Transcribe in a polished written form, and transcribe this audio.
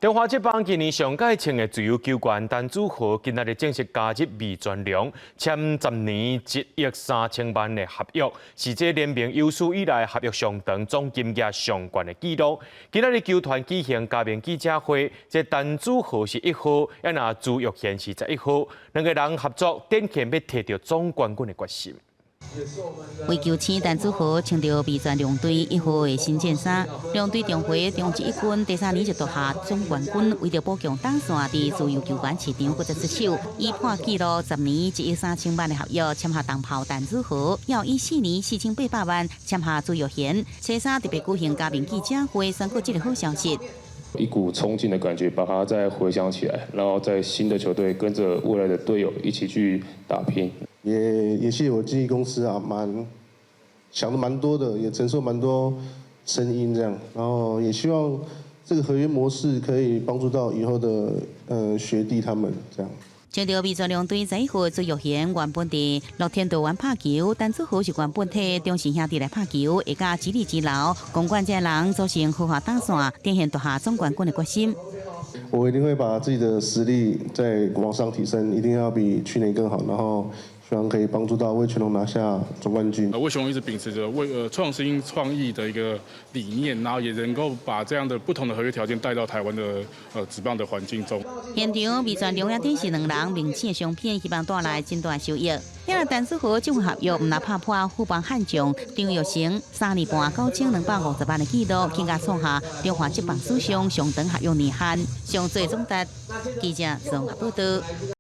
中华职棒今年上届称的自由球员陈子豪，今日正式加入味全龙，签10年1亿3000万的合约，是这联盟有史以来合约上长、总金额上悬的纪录。今日球团举行加冕记者会，这陈子豪是1号，也那朱玉贤是11号，两个人合作，展现要摕到总冠军的决心。 为球星陈子豪穿着味全龙队1号的新件衫，龙队重回中职一军，第3年就夺下总冠军。为了保强打线，在自由球员市场不再出手，以破纪录10年1亿3000万的合约签下东炮陈子豪，要以4年4800万签下朱玉贤。车衫特别举行加冕记者会，宣布这个好消息。 一股冲劲的感觉，把它再回想起来，然后在新的球队跟着未来的队友一起去打拼。也谢谢我经纪公司啊，想的蛮多的，也承受蛮多声音这样，然后也希望这个合约模式可以帮助到以后的学弟他们这样。 穿着味全龙队11号朱玉贤原本伫乐天桃园拍球，陈子豪是原本替中信兄弟来拍球，下加激励之劳，公关这人组成豪华打线，展现夺下总冠军的决心。我一定会把自己的实力再往上提升，一定要比去年更好，然后。 希望可以帮助到味全龙拿下总冠军。味全龙一直秉持着创新创意的一个理念，然后也能够把这样的不同的合约条件带到台湾的职棒的环境中。现场味全龙也展示2人明星的相片，希望带来真大收益。因为陈子豪这份合约唔但打破富邦悍将张玉成3年半9250万的纪录，更加创下中华职棒史上上长合约年限。上最总达记者综合报道。